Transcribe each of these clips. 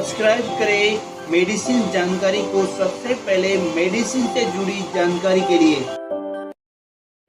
Subscribe करें medicine जानकारी को सबसे पहले मेडिसिन से जुड़ी जानकारी के लिए।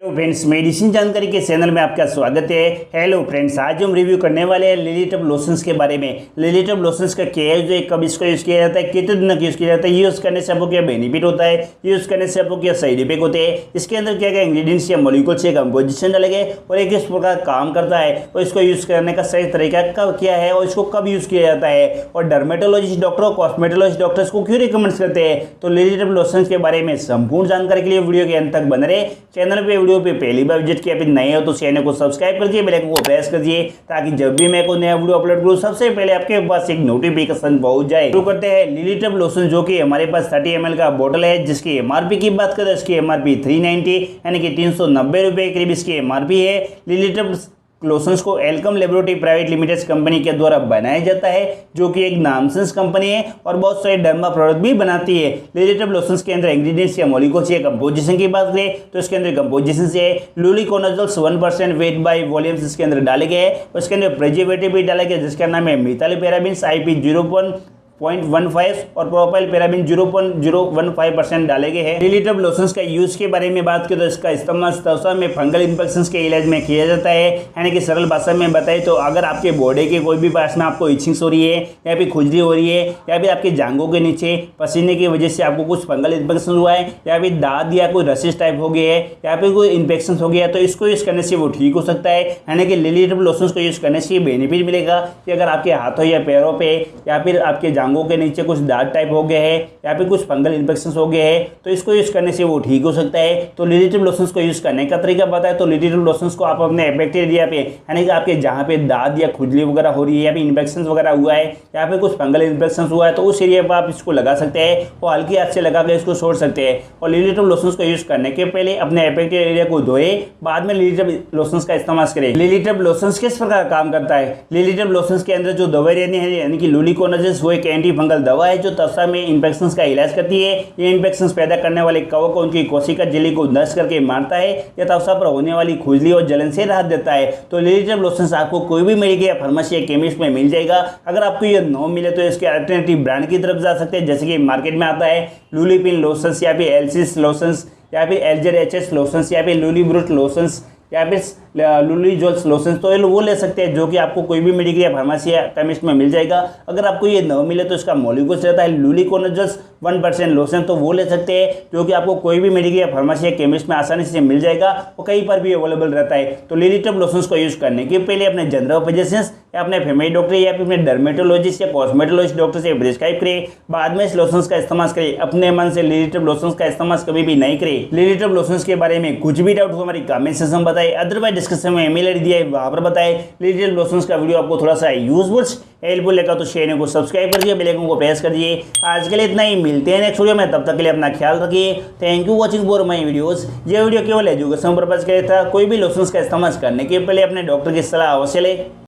हेलो फ्रेंड्स, मेडिसिन जानकारी के चैनल में आपका स्वागत है। हेलो फ्रेंड्स, आज हम रिव्यू करने वाले हैं लिलीटब लोशंस के बारे में। लिलीटब लोशंस का क्या यूज है, कब इसको यूज़ किया जाता है, कितने दिन तक यूज़ किया जाता है, यूज़ करने से आपको क्या बेनिफिट होता है, यूज़ करने से आपको क्या साइड इफेक्ट होते हैं, इसके अंदर क्या क्या इंग्रेडिएंट्स या मॉलिक्यूल्स या कंपोजिशन डालेंगे और ये किस प्रकार काम करता है और इसको यूज़ करने का सही तरीका कब क्या है और इसको कब यूज़ किया जाता है और डर्मेटोलॉजिस्ट डॉक्टर और कॉस्मेटोलॉजिस्ट डॉक्टर्स को क्यों रिकमेंड करते हैं। तो लिलीटब लोशंस के बारे में संपूर्ण जानकारी के लिए वीडियो के अंत तक बने रहे। चैनल पे वीडियो पे पहली बार विजिट किया, फिर नए हो तो चैनल को सब्सक्राइब कर दिए, बेल आइकन को प्रेस कर दिए ताकि जब भी मैं कोई नया वीडियो अपलोड करूँ सबसे पहले आपके पास एक नोटिफिकेशन पहुंच जाए। शुरू करते हैं लिलीटब लोशन, जो कि हमारे पास 30 ml का बोतल है, जिसकी एमआरपी की बात करें इसकी एमआरपी 390 यानी कि 390 रुपये के करीब इसकी एमआरपी है। लिलीटब लोशंस को Alkem laboratory private limited company के द्वारा बनाया जाता है, जो कि एक नामसेंस कंपनी है और बहुत सारे डर्मा प्रोडक्ट भी बनाती है। लिलीटब लोशंस के अंदर इंग्रेडिएंट्स या मॉलिक्यूल्स या कंपोजिशन की बात करें तो इसके अंदर कंपोजिशन से लुलिकोनाजोल्स 1% वेट बाय वॉल्यूम्स इसके अंदर डाले गए हैं और इसके अंदर प्रिजर्वेटिव भी डाला गया जिसका नाम है मिथाइलपैराबेन्स IP 0.15 और प्रोपाइल पैराबिन 0.015% डाले गए हैं। लिलीटब लोशंस का यूज के बारे में बात करें तो इसका इस्तेमाल त्वचा में फंगल इन्फेक्शंस के इलाज में किया जाता है। यानी कि सरल भाषा में बताए तो अगर आपके बॉडी के कोई भी पार्ट्स में आपको इचिंग्स हो रही है या फिर खुजली हो रही है या फिर आपके जांघों के नीचे पसीने की वजह से आपको कुछ फंगल इन्फेक्शन हुआ है या फिर दाद या कोई रशिस टाइप हो गया है या फिर कोई इन्फेक्शन हो गया है, तो इसको यूज करने से वो ठीक हो सकता है। यानी कि लिलीटब लोशंस को यूज करने से बेनिफिट मिलेगा कि अगर आपके हाथों या पैरों पे या फिर आपके जांघों के नीचे कुछ दाग टाइप हो गए हैं या फिर कुछ फंगल इन्फेक्शन हो गए हैं तो इसको यूज करने से वो ठीक हो सकता है। तो लिलीटब लोशंस को यूज करने का तरीका बताए तो लिलीटब लोशंस को आप अपने अफेक्टेड एरिया पे, यानी कि आपके जहाँ पे दाद या खुजली वगैरह हो रही है या फिर इन्फेक्शन वगैरह हुआ है या फिर कुछ फंगल इन्फेक्शन हुआ है तो उस एरिया पर आप इसको लगा सकते हैं और हल्की हाथ से लगा कर इसको छोड़ सकते हैं। और लिलीटब लोशंस को यूज करने के पहले अपने अफेक्टेड एरिया को धोए, बाद में लिलीटब लोशंस का इस्तेमाल करें। लिलीटब लोशंस किस प्रकार काम करता है। लिलीटब लोशंस के अंदर जो दवाई रहनी है यानी कि लुलिकोनाजोल्स वो एक एंटी फंगल दवा है जो त्वचा में इन्फेक्शंस का इलाज करती है। ये इन्फेक्शंस पैदा करने वाले कवक को उनकी कोशिका झिल्ली को नष्ट करके मारता है या त्वचा पर होने वाली खुजली और जलन से राहत देता है। तो लिलीटब लोशंस आपको कोई भी मेडिकल या फार्मेसी या केमिस्ट में मिल जाएगा। अगर आपको ये न मिले तो इसके अल्टरनेटिव ब्रांड की तरफ जा सकते हैं, जैसे कि मार्केट में आता है लुलिपिन लोशंस या फिर एल्सिस लोशंस या फिर LZHS लोशंस या फिर लुलिब्रूट लोशंस या फिर लुलिजोल्स लोशंस, तो वो ले सकते हैं जो कि आपको कोई भी मेडिकल या फार्मेसी या केमिस्ट में मिल जाएगा। अगर आपको ये न मिले तो इसका मॉलिक्यूल्स रहता है लुलिकोनाजोल्स 1% लोशन, तो वो ले सकते हैं जो कि आपको कोई भी मेडिकल या फार्मेसी या केमिस्ट में आसानी से मिल जाएगा और कहीं पर भी अवेलेबल रहता है। तो लिलीटब लोशंस को यूज करने के पहले अपने जनरल फिजिशियंस या अपने फैमिली डॉक्टर या फिर अपने डर्मेटोलॉजिस्ट या कॉस्मेटोलॉजिस्ट डॉक्टर से प्रिस्क्राइब करें, बाद में इस लोशंस का इस्तेमाल करें। अपने मन से लिलीटब लोशंस का इस्तेमाल कभी भी नहीं करें। लिलीटब लोशंस के बारे में कुछ भी डाउट हो हमारी कमेंट सेक्शन में बताएं, अदरवाइज डिस्क्रिप्शन में ईमेल आईडी दिया है वहां पर बताएं। लिलीटब लोशंस का वीडियो आपको थोड़ा सा यूजफुल हेल्पफुल लगा तो चैनल को सब्सक्राइब कर दिए, बेल आइकन को प्रेस कर दिए। आज के लिए इतना ही, मिलते हैं नेक्स्ट वीडियो में, तब तक के लिए अपना ख्याल रखिए। Thank you watching for my videos. ये वीडियो केवल एजुकेशन पर्पज के लिए था। कोई भी लोशंस का इस्तेमाल करने के पहले अपने डॉक्टर की सलाह अवश्य लें।